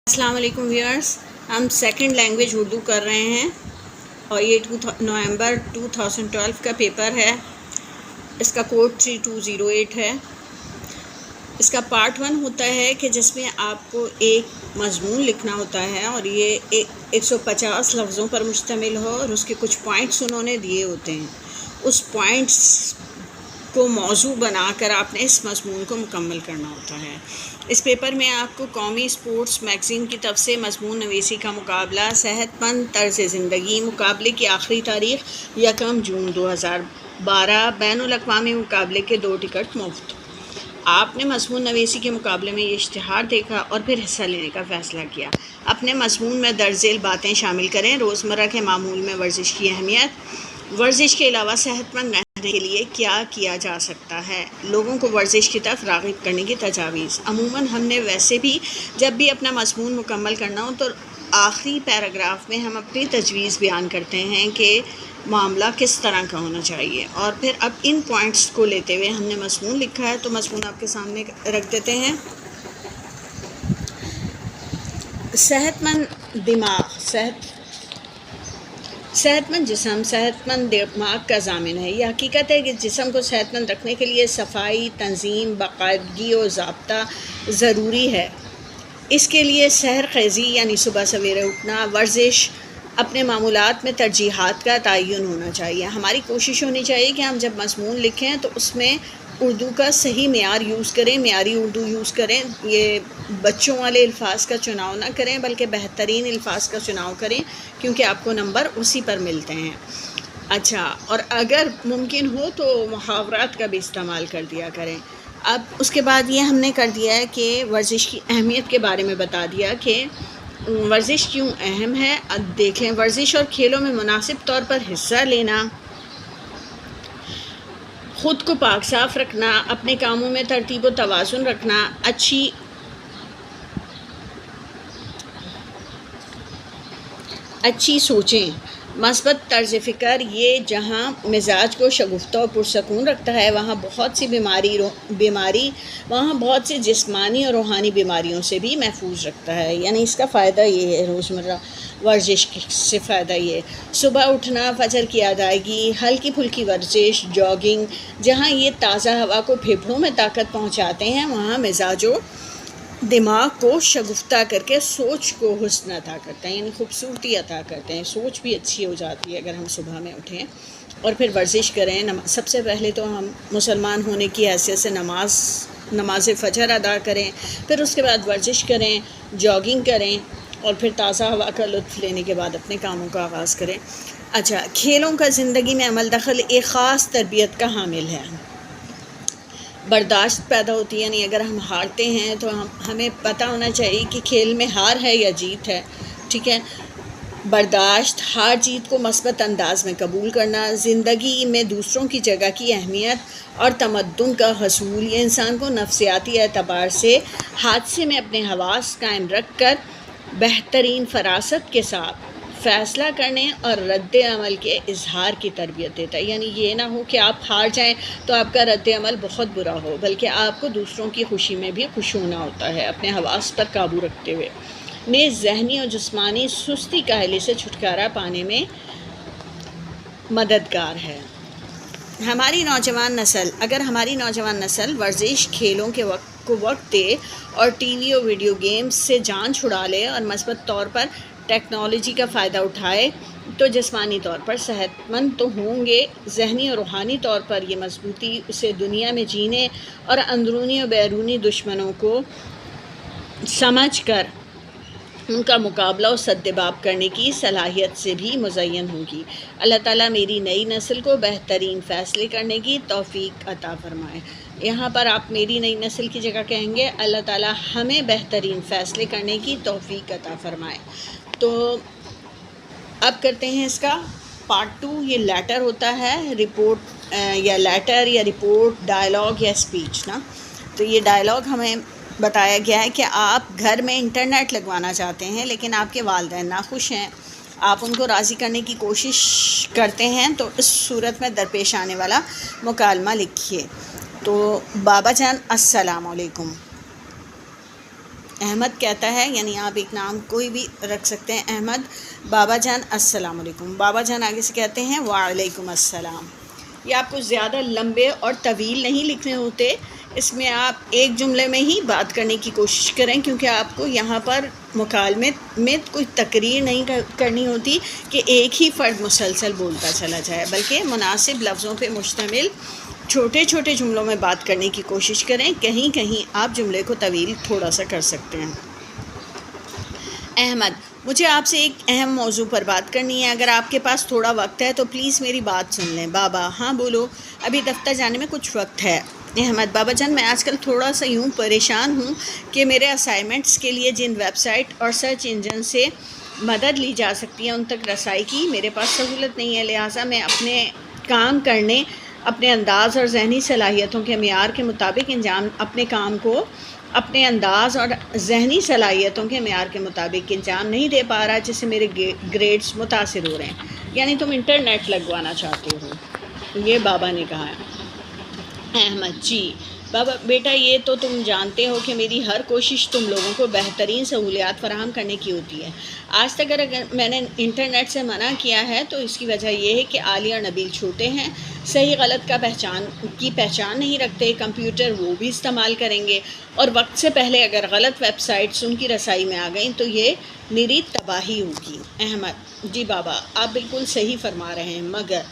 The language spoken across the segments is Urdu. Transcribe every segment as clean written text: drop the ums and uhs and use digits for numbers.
السلام علیکم ویورز، ہم سیکنڈ لینگویج اردو کر رہے ہیں اور یہ نومبر 2012 کا پیپر ہے۔ اس کا کوڈ 3208 ہے۔ اس کا پارٹ 1 ہوتا ہے کہ جس میں آپ کو ایک مضمون لکھنا ہوتا ہے اور یہ 150 لفظوں پر مشتمل ہو اور اس کے کچھ پوائنٹس انہوں نے دیے ہوتے ہیں۔ اس پوائنٹس کو موضوع بنا کر آپ نے اس مضمون کو مکمل کرنا ہوتا ہے۔ اس پیپر میں آپ کو قومی اسپورٹس میگزین کی طرف سے مضمون نویسی کا مقابلہ، صحت مند طرز زندگی، مقابلے کی آخری تاریخ 1 جون 2012، بین الاقوامی مقابلے کے 2 ٹکٹ مفت۔ آپ نے مضمون نویسی کے مقابلے میں یہ اشتہار دیکھا اور پھر حصہ لینے کا فیصلہ کیا۔ اپنے مضمون میں درج ذیل باتیں شامل کریں۔ روزمرہ کے معمول میں ورزش کی اہمیت، ورزش کے علاوہ صحت مند رہنے کے لیے کیا کیا جا سکتا ہے، لوگوں کو ورزش کی طرف راغب کرنے کی تجاویز۔ عموماً ہم نے ویسے بھی جب بھی اپنا مضمون مکمل کرنا ہو تو آخری پیراگراف میں ہم اپنی تجویز بیان کرتے ہیں کہ معاملہ کس طرح کا ہونا چاہیے، اور پھر اب ان پوائنٹس کو لیتے ہوئے ہم نے مضمون لکھا ہے تو مضمون آپ کے سامنے رکھ دیتے ہیں۔ صحت مند دماغ، صحت مند جسم صحت مند دماغ کا ضامن ہے۔ یہ حقیقت ہے کہ جسم کو صحت مند رکھنے کے لیے صفائی، تنظیم، باقاعدگی اور ضابطہ ضروری ہے۔ اس کے لیے سحر خیزی یعنی صبح سویرے اٹھنا، ورزش، اپنے معمولات میں ترجیحات کا تعین ہونا چاہیے۔ ہماری کوشش ہونی چاہیے کہ ہم جب مضمون لکھیں تو اس میں اردو کا صحیح معیار یوز کریں، معیاری اردو یوز کریں۔ یہ بچوں والے الفاظ کا چناؤ نہ کریں بلکہ بہترین الفاظ کا چناؤ کریں، کیونکہ آپ کو نمبر اسی پر ملتے ہیں۔ اچھا، اور اگر ممکن ہو تو محاورات کا بھی استعمال کر دیا کریں۔ اب اس کے بعد یہ ہم نے کر دیا ہے کہ ورزش کی اہمیت کے بارے میں بتا دیا کہ ورزش کیوں اہم ہے۔ اب دیکھیں، ورزش اور کھیلوں میں مناسب طور پر حصہ لینا، خود کو پاک صاف رکھنا، اپنے کاموں میں ترتیب و توازن رکھنا، اچھی سوچیں، مثبت طرز فکر، یہ جہاں مزاج کو شگفتہ و پرسکون رکھتا ہے وہاں بہت سی بہت سی جسمانی اور روحانی بیماریوں سے بھی محفوظ رکھتا ہے۔ یعنی اس کا فائدہ یہ ہے، روزمرہ ورزش سے فائدہ یہ ہے، صبح اٹھنا، فجر کی ادائیگی، ہلکی پھلکی ورزش، جاگنگ، جہاں یہ تازہ ہوا کو پھیپھڑوں میں طاقت پہنچاتے ہیں وہاں مزاج و دماغ کو شگفتہ کر کے سوچ کو حسن عطا کرتے ہیں، یعنی خوبصورتی عطا کرتے ہیں، سوچ بھی اچھی ہو جاتی ہے اگر ہم صبح میں اٹھیں اور پھر ورزش کریں۔ سب سے پہلے تو ہم مسلمان ہونے کی حیثیت سے نماز فجر ادا کریں، پھر اس کے بعد ورزش کریں، جاگنگ کریں اور پھر تازہ ہوا کا لطف لینے کے بعد اپنے کاموں کا آغاز کریں۔ اچھا، کھیلوں کا زندگی میں عمل دخل ایک خاص تربیت کا حامل ہے۔ برداشت پیدا ہوتی ہے، یعنی اگر ہم ہارتے ہیں تو ہمیں پتہ ہونا چاہیے کہ کھیل میں ہار ہے یا جیت ہے، ٹھیک ہے۔ برداشت، ہار جیت کو مثبت انداز میں قبول کرنا، زندگی میں دوسروں کی جگہ کی اہمیت اور تمدن کا حصول، یہ انسان کو نفسیاتی اعتبار سے حادثے میں اپنے حواس قائم رکھ کر بہترین فراست کے ساتھ فیصلہ کرنے اور رد عمل کے اظہار کی تربیت دیتا ہے۔ یعنی یہ نہ ہو کہ آپ ہار جائیں تو آپ کا رد عمل بہت برا ہو، بلکہ آپ کو دوسروں کی خوشی میں بھی خوش ہونا ہوتا ہے، اپنے حواس پر قابو رکھتے ہوئے۔ نیز ذہنی اور جسمانی سستی کاہلی سے چھٹکارا پانے میں مددگار ہے۔ اگر ہماری نوجوان نسل ورزش، کھیلوں کے وقت دے اور ٹی وی اور ویڈیو گیمز سے جان چھڑا لے اور مثبت طور پر ٹیکنالوجی کا فائدہ اٹھائے تو جسمانی طور پر صحت مند تو ہوں گے، ذہنی اور روحانی طور پر یہ مضبوطی اسے دنیا میں جینے اور اندرونی اور بیرونی دشمنوں کو سمجھ کر ان کا مقابلہ و سدباب کرنے کی صلاحیت سے بھی مزین ہوگی۔ اللہ تعالیٰ میری نئی نسل کو بہترین فیصلے کرنے کی توفیق عطا فرمائے۔ یہاں پر آپ میری نئی نسل کی جگہ کہیں گے اللہ تعالیٰ ہمیں بہترین فیصلے کرنے کی توفیق عطا فرمائے۔ تو اب کرتے ہیں اس کا پارٹ 2۔ یہ لیٹر ہوتا ہے، رپورٹ یا لیٹر یا رپورٹ، ڈائلاگ یا اسپیچ نا۔ تو یہ ڈائلاگ ہمیں بتایا گیا ہے کہ آپ گھر میں انٹرنیٹ لگوانا چاہتے ہیں لیکن آپ کے والدین ناخوش ہیں، آپ ان کو راضی کرنے کی کوشش کرتے ہیں، تو اس صورت میں درپیش آنے والا مکالمہ لکھیے۔ تو بابا جان السلام علیکم۔ احمد کہتا ہے، یعنی آپ ایک نام کوئی بھی رکھ سکتے ہیں، احمد بابا جان السلام علیکم. بابا جان آگے سے کہتے ہیں وعلیکم السلام. یہ آپ کو زیادہ لمبے اور طویل نہیں لکھنے ہوتے، اس میں آپ ایک جملے میں ہی بات کرنے کی کوشش کریں، کیونکہ آپ کو یہاں پر مکالمے میں کوئی تقریر نہیں کرنی ہوتی کہ ایک ہی فرد مسلسل بولتا چلا جائے، بلکہ مناسب لفظوں پہ مشتمل چھوٹے چھوٹے جملوں میں بات کرنے کی کوشش کریں. کہیں کہیں آپ جملے کو طویل تھوڑا سا کر سکتے ہیں. احمد: مجھے آپ سے ایک اہم موضوع پر بات کرنی ہے، اگر آپ کے پاس تھوڑا وقت ہے تو پلیز میری بات سن لیں. بابا: ہاں بولو، ابھی دفتر جانے میں کچھ وقت ہے. احمد: بابا جان، میں آج کل تھوڑا سا یوں پریشان ہوں کہ میرے اسائنمنٹس کے لیے جن ویب سائٹ اور سرچ انجن سے مدد لی جا سکتی ہے ان تک رسائی کی میرے پاس سہولت نہیں ہے، لہٰذا میں اپنے کام کرنے، اپنے انداز اور ذہنی صلاحیتوں کے معیار کے مطابق اپنے کام کو اپنے انداز اور ذہنی صلاحیتوں کے معیار کے مطابق انجام نہیں دے پا رہا، جس سے میرے گریڈز متاثر ہو رہے ہیں. یعنی تم انٹرنیٹ لگوانا چاہتے ہو، یہ بابا نے کہا ہے. احمد: جی بابا بیٹا، یہ تو تم جانتے ہو کہ میری ہر کوشش تم لوگوں کو بہترین سہولیات فراہم کرنے کی ہوتی ہے. آج تک اگر میں نے انٹرنیٹ سے منع کیا ہے تو اس کی وجہ یہ ہے کہ عالیہ اور نبیل چھوٹے ہیں، صحیح غلط کی پہچان نہیں رکھتے، کمپیوٹر وہ بھی استعمال کریں گے، اور وقت سے پہلے اگر غلط ویب سائٹس ان کی رسائی میں آ گئیں تو یہ نری تباہی ہوگی. احمد: جی بابا، آپ بالکل صحیح فرما رہے ہیں، مگر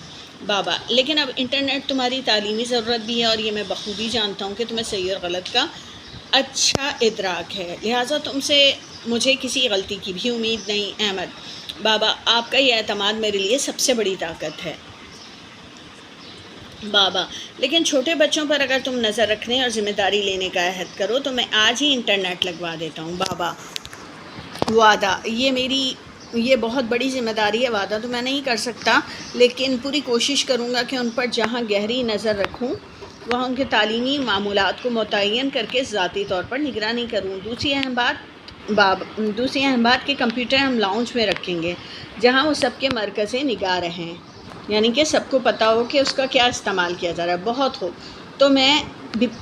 بابا لیکن اب انٹرنیٹ تمہاری تعلیمی ضرورت بھی ہے، اور یہ میں بخوبی جانتا ہوں کہ تمہیں صحیح اور غلط کا اچھا ادراک ہے، لہٰذا تم سے مجھے کسی غلطی کی بھی امید نہیں. احمد: بابا، آپ کا یہ اعتماد میرے لیے سب سے بڑی طاقت ہے. بابا: لیکن چھوٹے بچوں پر اگر تم نظر رکھنے اور ذمہ داری لینے کا عہد کرو تو میں آج ہی انٹرنیٹ لگوا دیتا ہوں. بابا: وعدہ؟ یہ بہت بڑی ذمہ داری ہے، وعدہ تو میں نہیں کر سکتا، لیکن پوری کوشش کروں گا کہ ان پر جہاں گہری نظر رکھوں وہاں ان کے تعلیمی معمولات کو متعین کر کے ذاتی طور پر نگرانی کروں. دوسری اہم بات کہ کمپیوٹر ہم لاؤنج میں رکھیں گے جہاں وہ سب کے مرکز نگاہ رہیں، یعنی کہ سب کو پتہ ہو کہ اس کا کیا استعمال کیا جا رہا ہے. بہت ہو تو میں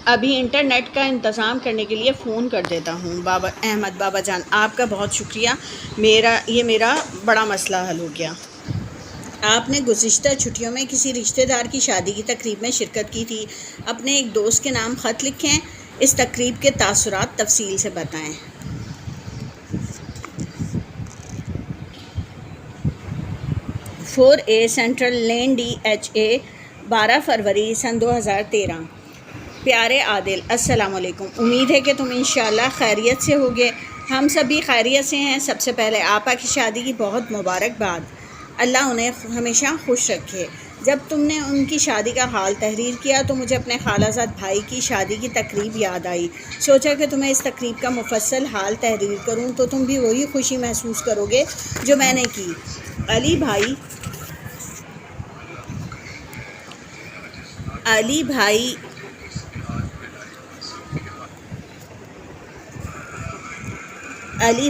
ابھی انٹرنیٹ کا انتظام کرنے کے لیے فون کر دیتا ہوں. بابا احمد: بابا جان، آپ کا بہت شکریہ، میرا بڑا مسئلہ حل ہو گیا. آپ نے گزشتہ چھٹیوں میں کسی رشتہ دار کی شادی کی تقریب میں شرکت کی تھی، اپنے ایک دوست کے نام خط لکھیں، اس تقریب کے تاثرات تفصیل سے بتائیں. 4A سینٹرل لین DHA 12 فروری سن 2013. پیارے عادل، السلام علیکم. امید ہے کہ تم انشاءاللہ خیریت سے ہوگے. ہم سبھی خیریت سے ہیں. سب سے پہلے آپا کی شادی کی بہت مبارکباد. اللہ انہیں ہمیشہ خوش رکھے. جب تم نے ان کی شادی کا حال تحریر کیا تو مجھے اپنے خالہ زاد بھائی کی شادی کی تقریب یاد آئی. سوچا کہ تمہیں اس تقریب کا مفصل حال تحریر کروں تو تم بھی وہی خوشی محسوس کرو گے جو میں نے کی. علی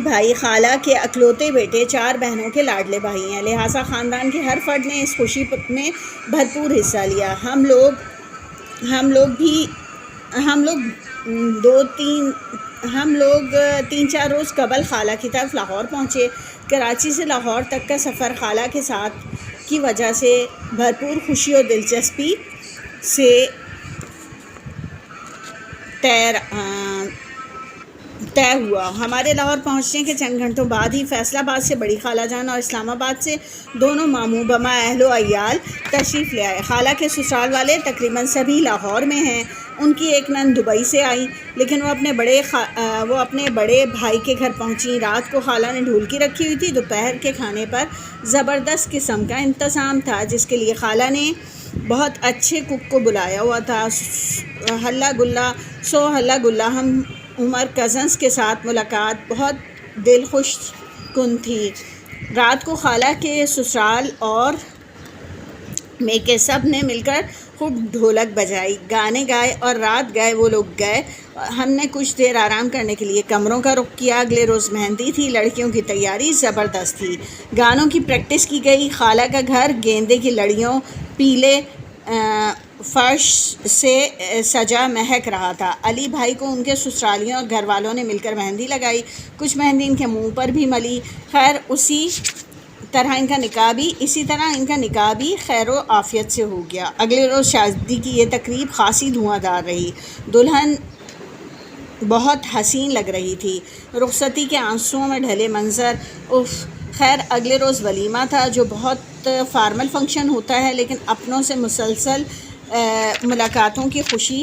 بھائی خالہ کے اکلوتے بیٹے، 4 بہنوں کے لاڈلے بھائی ہیں، لہٰذا خاندان کے ہر فرد نے اس خوشی میں بھرپور حصہ لیا. ہم لوگ 3-4 روز قبل خالہ کی طرف لاہور پہنچے. کراچی سے لاہور تک کا سفر خالہ کے ساتھ کی وجہ سے بھرپور خوشی اور دلچسپی سے طے ہوا. ہمارے لاہور پہنچنے کے چند گھنٹوں بعد ہی فیصل آباد سے بڑی خالہ جان اور اسلام آباد سے دونوں ماموں بما اہل و عیال تشریف لے آئے. خالہ کے سسرال والے تقریباً سبھی لاہور میں ہیں. ان کی ایک نند دبئی سے آئی، لیکن وہ اپنے بڑے بھائی کے گھر پہنچی. رات کو خالہ نے ڈھولکی رکھی ہوئی تھی. دوپہر کے کھانے پر زبردست قسم کا انتظام تھا جس کے لیے خالہ نے بہت اچھے کک کو بلایا ہوا تھا. ہلا گلا ہم عمر کزنس کے ساتھ ملاقات بہت دل خوش کن تھی. رات کو خالہ کے سسرال اور میں کے سب نے مل کر خوب ڈھولک بجائی، گانے گائے اور رات گئے وہ لوگ گئے. ہم نے کچھ دیر آرام کرنے کے لیے کمروں کا رخ کیا. اگلے روز مہندی تھی. لڑکیوں کی تیاری زبردست تھی. گانوں کی پریکٹس کی گئی. خالہ کا گھر گیندے کی لڑیوں، پیلے فرش سے سجا مہک رہا تھا۔ علی بھائی کو ان کے سسرالیوں اور گھر والوں نے مل کر مہندی لگائی، کچھ مہندی ان کے منہ پر بھی ملی۔ خیر اسی طرح ان کا نکاح بھی خیر و عافیت سے ہو گیا۔ اگلے روز شادی کی یہ تقریب خاصی دھواں دار رہی۔ دلہن بہت حسین لگ رہی تھی، رخصتی کے آنسوؤں میں ڈھلے منظر، خیر اگلے روز ولیمہ تھا، جو بہت فارمل فنکشن ہوتا ہے، لیکن اپنوں سے مسلسل ملاقاتوں کی خوشی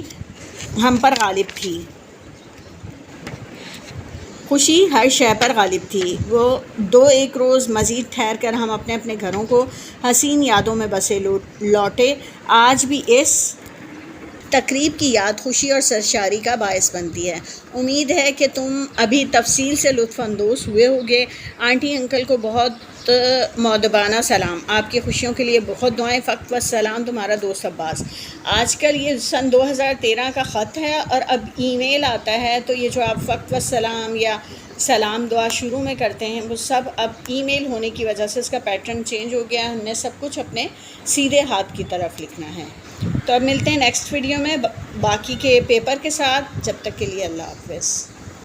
ہم پر غالب تھی، خوشی ہر شے پر غالب تھی۔ وہ 2-1 روز مزید ٹھہر کر ہم اپنے اپنے گھروں کو حسین یادوں میں بسے لوٹے۔ آج بھی اس تقریب کی یاد خوشی اور سرشاری کا باعث بنتی ہے۔ امید ہے کہ تم ابھی تفصیل سے لطف اندوز ہوئے ہوگے۔ آنٹی انکل کو بہت مؤدبانہ سلام، آپ کی خوشیوں کے لیے بہت دعائیں۔ فقط والسلام، تمہارا دوست عباس۔ آج کل یہ سن 2013 کا خط ہے اور اب ای میل آتا ہے، تو یہ جو آپ فقط والسلام یا سلام دعا شروع میں کرتے ہیں وہ سب اب ای میل ہونے کی وجہ سے اس کا پیٹرن چینج ہو گیا ہے، ہم نے سب کچھ اپنے سیدھے ہاتھ کی طرف لکھنا ہے۔ تو اب ملتے ہیں نیکسٹ ویڈیو میں باقی کے پیپر کے ساتھ، جب تک کے لیے اللہ حافظ۔